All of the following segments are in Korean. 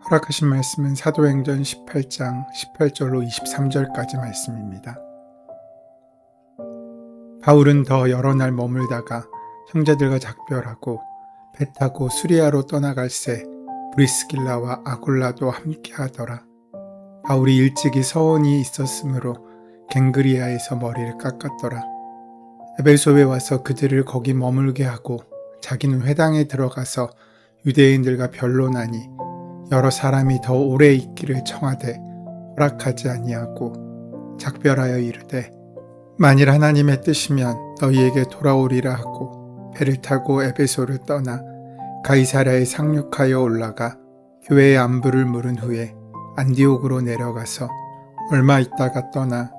허락하신 말씀은 사도행전 18장 18절로 23절까지 말씀입니다. 바울은 더 여러 날 머물다가 형제들과 작별하고 배 타고 수리아로 떠나갈새 브리스길라와 아굴라도 함께하더라. 바울이 일찍이 서원이 있었으므로 갱그리아에서 머리를 깎았더라. 에베소에 와서 그들을 거기 머물게 하고 자기는 회당에 들어가서 유대인들과 변론하니 여러 사람이 더 오래 있기를 청하되 허락하지 아니하고 작별하여 이르되 만일 하나님의 뜻이면 너희에게 돌아오리라 하고 배를 타고 에베소를 떠나 가이사랴에 상륙하여 올라가 교회의 안부를 물은 후에 안디옥으로 내려가서 얼마 있다가 떠나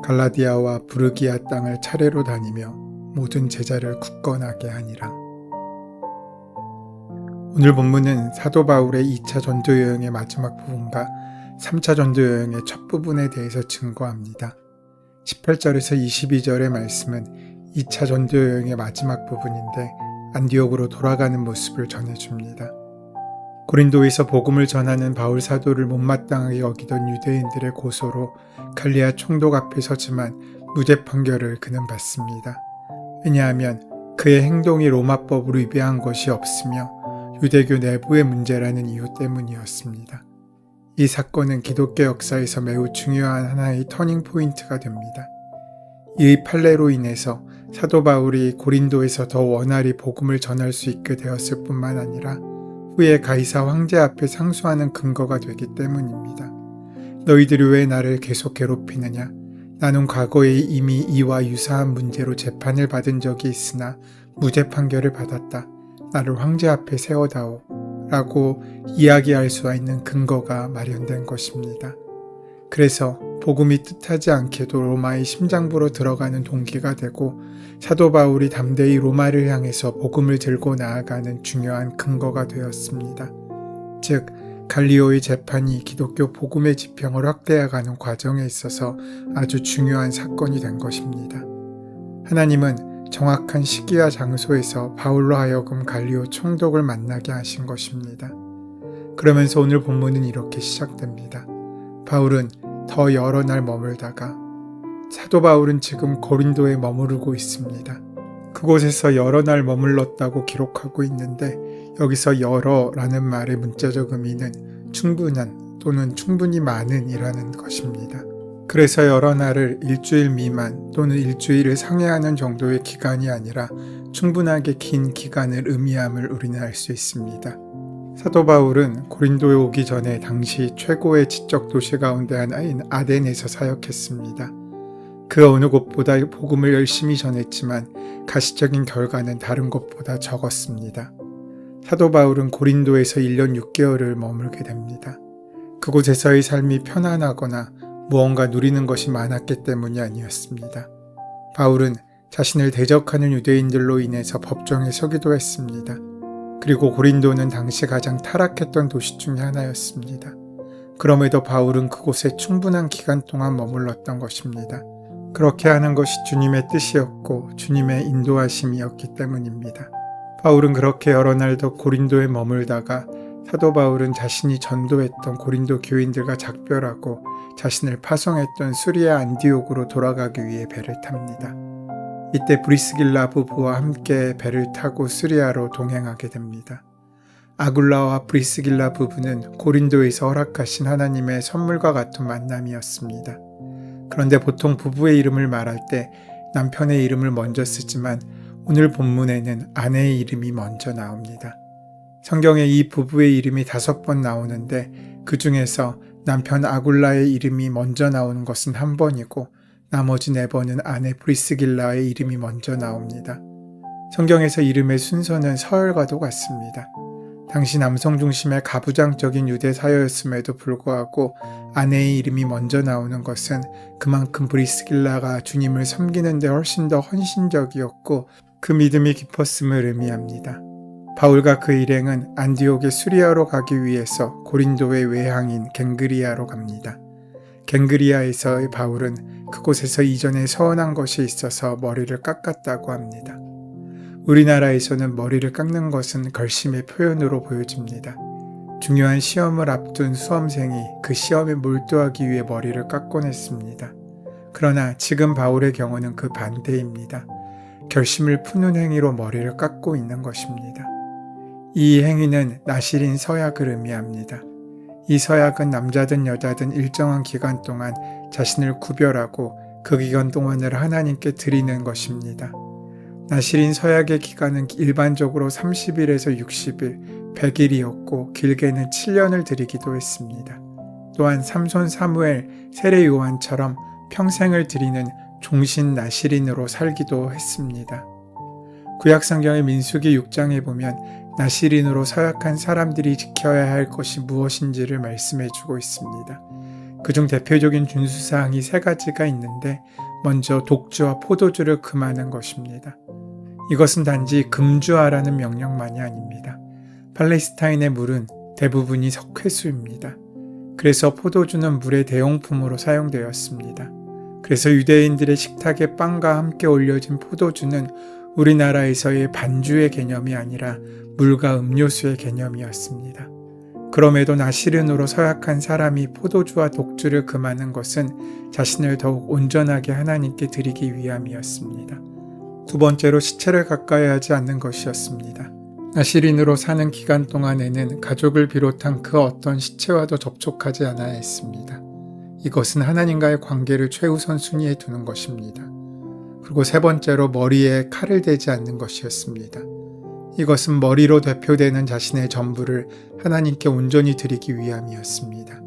갈라디아와 부르기아 땅을 차례로 다니며 모든 제자를 굳건하게 하니라. 오늘 본문은 사도 바울의 2차 전도 여행의 마지막 부분과 3차 전도 여행의 첫 부분에 대해서 증거합니다. 18절에서 22절의 말씀은 2차 전도 여행의 마지막 부분인데 안디옥으로 돌아가는 모습을 전해줍니다. 고린도에서 복음을 전하는 바울 사도를 못마땅하게 여기던 유대인들의 고소로 갈리아 총독 앞에 서지만 무죄 판결을 그는 받습니다. 왜냐하면 그의 행동이 로마법으로 위배한 것이 없으며 유대교 내부의 문제라는 이유 때문이었습니다. 이 사건은 기독교 역사에서 매우 중요한 하나의 터닝 포인트가 됩니다. 이 판례로 인해서 사도 바울이 고린도에서 더 원활히 복음을 전할 수 있게 되었을 뿐만 아니라 후에 가이사 황제 앞에 상소하는 근거가 되기 때문입니다. 너희들이 왜 나를 계속 괴롭히느냐? 나는 과거에 이미 이와 유사한 문제로 재판을 받은 적이 있으나 무죄 판결을 받았다. 나를 황제 앞에 세워다오 라고 이야기할 수 있는 근거가 마련된 것입니다. 그래서 복음이 뜻하지 않게도 로마의 심장부로 들어가는 동기가 되고 사도 바울이 담대히 로마를 향해서 복음을 들고 나아가는 중요한 근거가 되었습니다. 즉 갈리오의 재판이 기독교 복음의 지평을 확대해가는 과정에 있어서 아주 중요한 사건이 된 것입니다. 하나님은 정확한 시기와 장소에서 바울로 하여금 갈리오 총독을 만나게 하신 것입니다. 그러면서 오늘 본문은 이렇게 시작됩니다. 바울은 더 여러 날 머물다가 사도 바울은 지금 고린도에 머무르고 있습니다. 그곳에서 여러 날 머물렀다고 기록하고 있는데 여기서 여러라는 말의 문자적 의미는 충분한 또는 충분히 많은 이라는 것입니다. 그래서 여러 날을 일주일 미만 또는 일주일을 상회하는 정도의 기간이 아니라 충분하게 긴 기간을 의미함을 우리는 알 수 있습니다. 사도 바울은 고린도에 오기 전에 당시 최고의 지적 도시 가운데 하나인 아덴에서 사역했습니다. 그 어느 곳보다 복음을 열심히 전했지만 가시적인 결과는 다른 곳보다 적었습니다. 사도 바울은 고린도에서 1년 6개월을 머물게 됩니다. 그곳에서의 삶이 편안하거나 무언가 누리는 것이 많았기 때문이 아니었습니다. 바울은 자신을 대적하는 유대인들로 인해서 법정에 서기도 했습니다. 그리고 고린도는 당시 가장 타락했던 도시 중에 하나였습니다. 그럼에도 바울은 그곳에 충분한 기간 동안 머물렀던 것입니다. 그렇게 하는 것이 주님의 뜻이었고 주님의 인도하심이었기 때문입니다. 바울은 그렇게 여러 날 더 고린도에 머물다가 사도 바울은 자신이 전도했던 고린도 교인들과 작별하고 자신을 파송했던 수리아 안디옥으로 돌아가기 위해 배를 탑니다. 이때 브리스길라 부부와 함께 배를 타고 수리아로 동행하게 됩니다. 아굴라와 브리스길라 부부는 고린도에서 허락하신 하나님의 선물과 같은 만남이었습니다. 그런데 보통 부부의 이름을 말할 때 남편의 이름을 먼저 쓰지만 오늘 본문에는 아내의 이름이 먼저 나옵니다. 성경에 이 부부의 이름이 5번 나오는데 그 중에서 남편 아굴라의 이름이 먼저 나오는 것은 1번이고 나머지 4번은 아내 브리스길라의 이름이 먼저 나옵니다. 성경에서 이름의 순서는 서열과도 같습니다. 당시 남성 중심의 가부장적인 유대 사회였음에도 불구하고 아내의 이름이 먼저 나오는 것은 그만큼 브리스길라가 주님을 섬기는 데 훨씬 더 헌신적이었고 그 믿음이 깊었음을 의미합니다. 바울과 그 일행은 안디옥의 수리아로 가기 위해서 고린도의 외항인 갱그리아로 갑니다. 갱그리아에서의 바울은 그곳에서 이전에 서원한 것이 있어서 머리를 깎았다고 합니다. 우리나라에서는 머리를 깎는 것은 걸심의 표현으로 보여집니다. 중요한 시험을 앞둔 수험생이 그 시험에 몰두하기 위해 머리를 깎곤 했습니다. 그러나 지금 바울의 경우는 그 반대입니다. 결심을 푸는 행위로 머리를 깎고 있는 것입니다. 이 행위는 나실인 서약을 의미합니다. 이 서약은 남자든 여자든 일정한 기간 동안 자신을 구별하고 그 기간 동안을 하나님께 드리는 것입니다. 나실인 서약의 기간은 일반적으로 30일에서 60일, 100일이었고 길게는 7년을 드리기도 했습니다. 또한 삼손 사무엘, 세례 요한처럼 평생을 드리는 종신 나실인으로 살기도 했습니다. 구약성경의 민수기 6장에 보면 나실인으로 서약한 사람들이 지켜야 할 것이 무엇인지를 말씀해주고 있습니다. 그중 대표적인 준수사항이 3가지가 있는데 먼저 독주와 포도주를 금하는 것입니다. 이것은 단지 금주하라는 명령만이 아닙니다. 팔레스타인의 물은 대부분이 석회수입니다. 그래서 포도주는 물의 대용품으로 사용되었습니다. 그래서 유대인들의 식탁에 빵과 함께 올려진 포도주는 우리나라에서의 반주의 개념이 아니라 물과 음료수의 개념이었습니다. 그럼에도 나실인으로 서약한 사람이 포도주와 독주를 금하는 것은 자신을 더욱 온전하게 하나님께 드리기 위함이었습니다. 두 번째로 시체를 가까이 하지 않는 것이었습니다. 나실인으로 사는 기간 동안에는 가족을 비롯한 그 어떤 시체와도 접촉하지 않아야 했습니다. 이것은 하나님과의 관계를 최우선 순위에 두는 것입니다. 그리고 3번째로 머리에 칼을 대지 않는 것이었습니다. 이것은 머리로 대표되는 자신의 전부를 하나님께 온전히 드리기 위함이었습니다.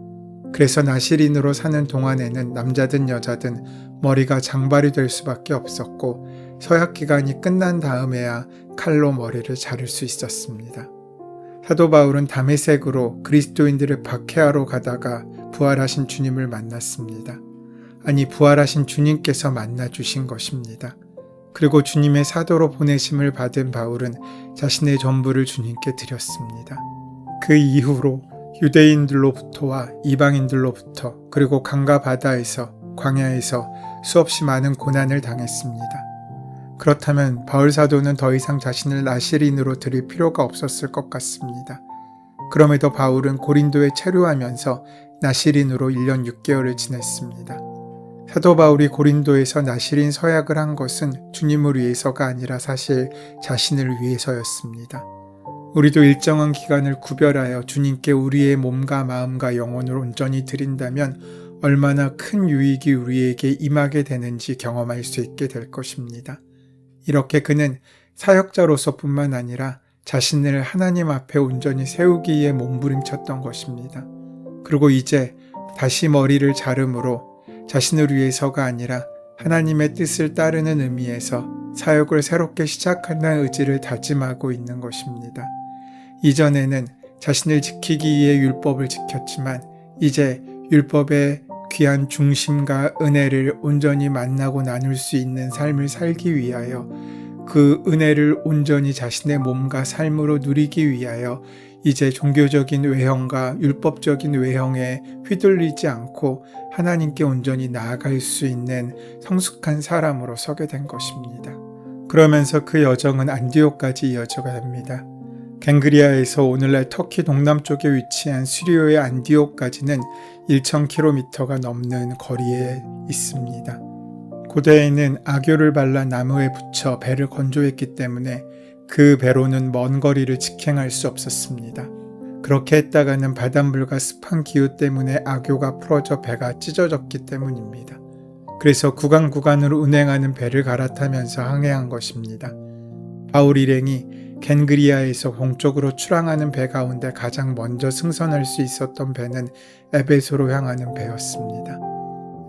그래서 나실인으로 사는 동안에는 남자든 여자든 머리가 장발이 될 수밖에 없었고 서약 기간이 끝난 다음에야 칼로 머리를 자를 수 있었습니다. 사도 바울은 다메섹으로 그리스도인들을 박해하러 가다가 부활하신 주님을 만났습니다. 아니, 부활하신 주님께서 만나주신 것입니다. 그리고 주님의 사도로 보내심을 받은 바울은 자신의 전부를 주님께 드렸습니다. 그 이후로 유대인들로부터와 이방인들로부터 그리고 강과 바다에서 광야에서 수없이 많은 고난을 당했습니다. 그렇다면 바울 사도는 더 이상 자신을 나실인으로 드릴 필요가 없었을 것 같습니다. 그럼에도 바울은 고린도에 체류하면서 나실인으로 1년 6개월을 지냈습니다. 사도 바울이 고린도에서 나실인 서약을 한 것은 주님을 위해서가 아니라 사실 자신을 위해서였습니다. 우리도 일정한 기간을 구별하여 주님께 우리의 몸과 마음과 영혼을 온전히 드린다면 얼마나 큰 유익이 우리에게 임하게 되는지 경험할 수 있게 될 것입니다. 이렇게 그는 사역자로서 뿐만 아니라 자신을 하나님 앞에 온전히 세우기 위해 몸부림쳤던 것입니다. 그리고 이제 다시 머리를 자름으로 자신을 위해서가 아니라 하나님의 뜻을 따르는 의미에서 사역을 새롭게 시작한다는 의지를 다짐하고 있는 것입니다. 이전에는 자신을 지키기 위해 율법을 지켰지만 이제 율법의 귀한 중심과 은혜를 온전히 만나고 나눌 수 있는 삶을 살기 위하여 그 은혜를 온전히 자신의 몸과 삶으로 누리기 위하여 이제 종교적인 외형과 율법적인 외형에 휘둘리지 않고 하나님께 온전히 나아갈 수 있는 성숙한 사람으로 서게 된 것입니다. 그러면서 그 여정은 안디옥까지 이어져가 됩니다. 갱그리아에서 오늘날 터키 동남쪽에 위치한 시리아의 안디옥까지는 1000km가 넘는 거리에 있습니다. 고대에는 악교를 발라 나무에 붙여 배를 건조했기 때문에 그 배로는 먼 거리를 직행할 수 없었습니다. 그렇게 했다가는 바닷물과 습한 기후 때문에 악교가 풀어져 배가 찢어졌기 때문입니다. 그래서 구간으로 운행하는 배를 갈아타면서 항해한 것입니다. 바울 일행이 겐그리아에서 동쪽으로 출항하는 배 가운데 가장 먼저 승선할 수 있었던 배는 에베소로 향하는 배였습니다.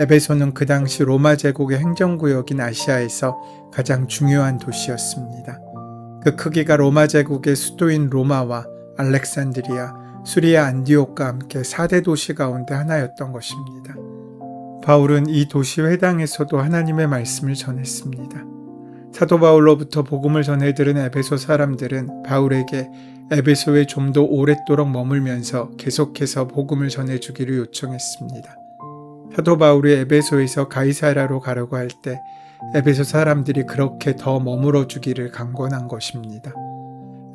에베소는 그 당시 로마 제국의 행정구역인 아시아에서 가장 중요한 도시였습니다. 그 크기가 로마 제국의 수도인 로마와 알렉산드리아, 수리아 안디옥과 함께 4대 도시 가운데 하나였던 것입니다. 바울은 이 도시 회당에서도 하나님의 말씀을 전했습니다. 사도 바울로부터 복음을 전해들은 에베소 사람들은 바울에게 에베소에 좀 더 오랫도록 머물면서 계속해서 복음을 전해주기를 요청했습니다. 사도 바울이 에베소에서 가이사랴로 가려고 할 때 에베소 사람들이 그렇게 더 머물러 주기를 강권한 것입니다.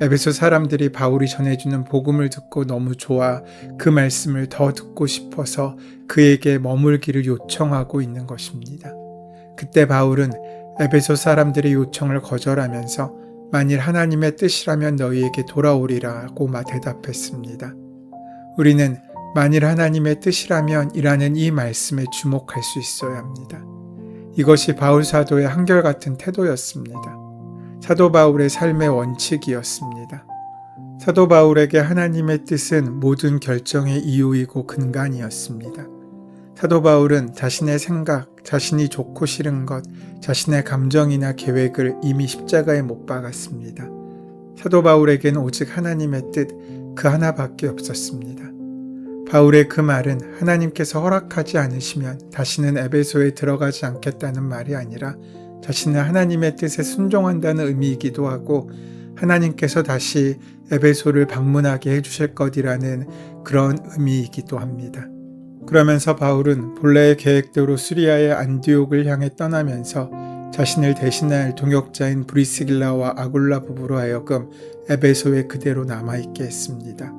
에베소 사람들이 바울이 전해주는 복음을 듣고 너무 좋아 그 말씀을 더 듣고 싶어서 그에게 머물기를 요청하고 있는 것입니다. 그때 바울은 에베소 사람들의 요청을 거절하면서 만일 하나님의 뜻이라면 너희에게 돌아오리라고 대답했습니다. 우리는 만일 하나님의 뜻이라면 이라는 이 말씀에 주목할 수 있어야 합니다. 이것이 바울 사도의 한결같은 태도였습니다. 사도 바울의 삶의 원칙이었습니다. 사도 바울에게 하나님의 뜻은 모든 결정의 이유이고 근간이었습니다. 사도 바울은 자신의 생각, 자신이 좋고 싫은 것, 자신의 감정이나 계획을 이미 십자가에 못 박았습니다. 사도 바울에겐 오직 하나님의 뜻, 그 하나밖에 없었습니다. 바울의 그 말은 하나님께서 허락하지 않으시면 다시는 에베소에 들어가지 않겠다는 말이 아니라 자신은 하나님의 뜻에 순종한다는 의미이기도 하고 하나님께서 다시 에베소를 방문하게 해주실 것이라는 그런 의미이기도 합니다. 그러면서 바울은 본래의 계획대로 수리아의 안디옥을 향해 떠나면서 자신을 대신할 동역자인 브리스길라와 아굴라 부부로 하여금 에베소에 그대로 남아있게 했습니다.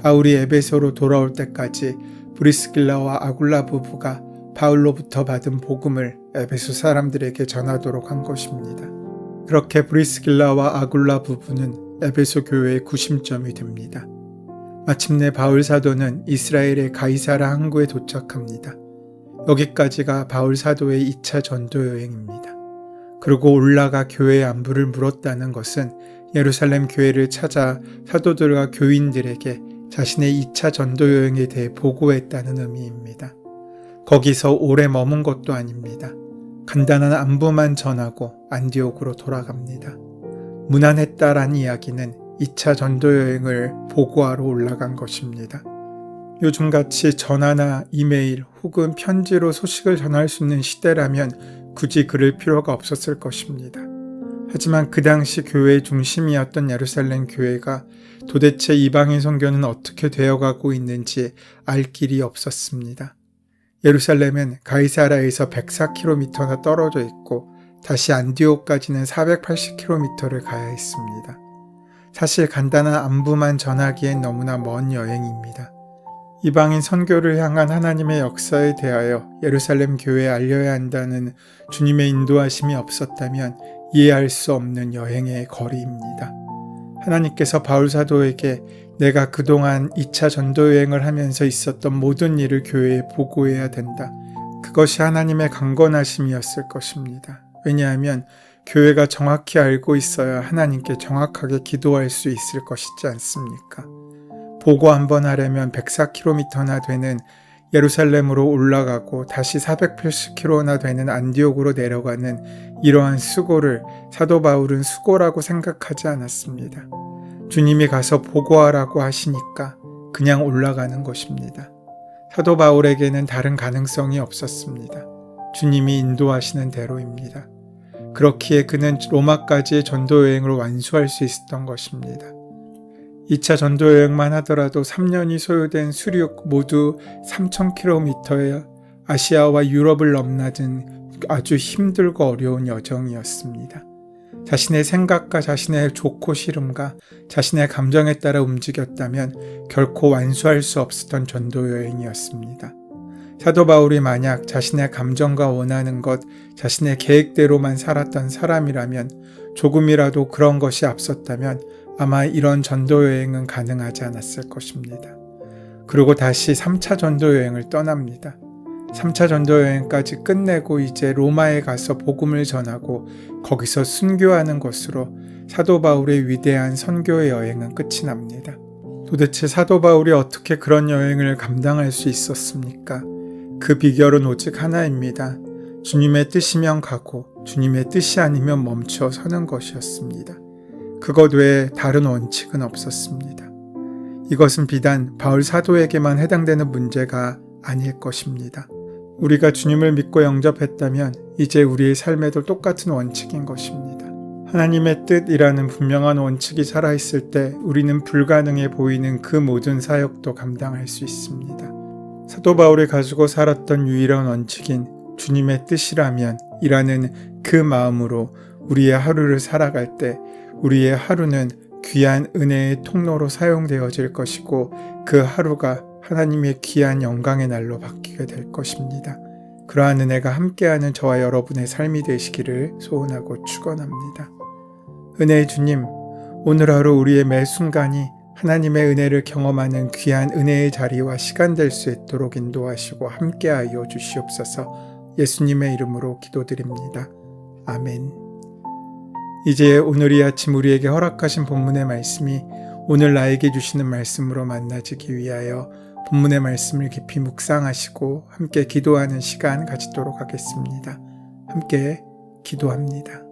바울이 에베소로 돌아올 때까지 브리스길라와 아굴라 부부가 바울로부터 받은 복음을 에베소 사람들에게 전하도록 한 것입니다. 그렇게 브리스길라와 아굴라 부부는 에베소 교회의 구심점이 됩니다. 마침내 바울 사도는 이스라엘의 가이사라 항구에 도착합니다. 여기까지가 바울 사도의 2차 전도 여행입니다. 그리고 올라가 교회의 안부를 물었다는 것은 예루살렘 교회를 찾아 사도들과 교인들에게 자신의 2차 전도 여행에 대해 보고했다는 의미입니다. 거기서 오래 머문 것도 아닙니다. 간단한 안부만 전하고 안디옥으로 돌아갑니다. 무난했다란 이야기는 2차 전도 여행을 보고하러 올라간 것입니다. 요즘같이 전화나 이메일 혹은 편지로 소식을 전할 수 있는 시대라면 굳이 그럴 필요가 없었을 것입니다. 하지만 그 당시 교회의 중심이었던 예루살렘 교회가 도대체 이방인 선교는 어떻게 되어가고 있는지 알 길이 없었습니다. 예루살렘은 가이사라에서 104km나 떨어져 있고 다시 안디옥까지는 480km를 가야 했습니다. 사실 간단한 안부만 전하기엔 너무나 먼 여행입니다. 이방인 선교를 향한 하나님의 역사에 대하여 예루살렘 교회에 알려야 한다는 주님의 인도하심이 없었다면 이해할 수 없는 여행의 거리입니다. 하나님께서 바울 사도에게 내가 그동안 2차 전도 여행을 하면서 있었던 모든 일을 교회에 보고해야 된다. 그것이 하나님의 강건하심이었을 것입니다. 왜냐하면 교회가 정확히 알고 있어야 하나님께 정확하게 기도할 수 있을 것이지 않습니까? 보고 한번 하려면 104km나 되는 예루살렘으로 올라가고 다시 480km나 되는 안디옥으로 내려가는 이러한 수고를 사도 바울은 수고라고 생각하지 않았습니다. 주님이 가서 보고하라고 하시니까 그냥 올라가는 것입니다. 사도 바울에게는 다른 가능성이 없었습니다. 주님이 인도하시는 대로입니다. 그렇기에 그는 로마까지의 전도 여행을 완수할 수 있었던 것입니다. 2차 전도 여행만 하더라도 3년이 소요된 수륙 모두 3000km의 아시아와 유럽을 넘나든 아주 힘들고 어려운 여정이었습니다. 자신의 생각과 자신의 좋고 싫음과 자신의 감정에 따라 움직였다면 결코 완수할 수 없었던 전도 여행이었습니다. 사도 바울이 만약 자신의 감정과 원하는 것, 자신의 계획대로만 살았던 사람이라면 조금이라도 그런 것이 앞섰다면 아마 이런 전도 여행은 가능하지 않았을 것입니다. 그리고 다시 3차 전도 여행을 떠납니다. 3차 전도 여행까지 끝내고 이제 로마에 가서 복음을 전하고 거기서 순교하는 것으로 사도 바울의 위대한 선교의 여행은 끝이 납니다. 도대체 사도 바울이 어떻게 그런 여행을 감당할 수 있었습니까? 그 비결은 오직 하나입니다. 주님의 뜻이면 가고 주님의 뜻이 아니면 멈춰 서는 것이었습니다. 그것 외에 다른 원칙은 없었습니다. 이것은 비단 바울 사도에게만 해당되는 문제가 아닐 것입니다. 우리가 주님을 믿고 영접했다면 이제 우리의 삶에도 똑같은 원칙인 것입니다. 하나님의 뜻이라는 분명한 원칙이 살아있을 때 우리는 불가능해 보이는 그 모든 사역도 감당할 수 있습니다. 사도 바울이 가지고 살았던 유일한 원칙인 주님의 뜻이라면 이라는 그 마음으로 우리의 하루를 살아갈 때 우리의 하루는 귀한 은혜의 통로로 사용되어질 것이고 그 하루가 하나님의 귀한 영광의 날로 바뀌게 될 것입니다. 그러한 은혜가 함께하는 저와 여러분의 삶이 되시기를 소원하고 축원합니다. 은혜의 주님, 오늘 하루 우리의 매 순간이 하나님의 은혜를 경험하는 귀한 은혜의 자리와 시간 될 수 있도록 인도하시고 함께하여 주시옵소서. 예수님의 이름으로 기도드립니다. 아멘. 이제 오늘 이 아침 우리에게 허락하신 본문의 말씀이 오늘 나에게 주시는 말씀으로 만나지기 위하여 본문의 말씀을 깊이 묵상하시고 함께 기도하는 시간 가지도록 하겠습니다. 함께 기도합니다.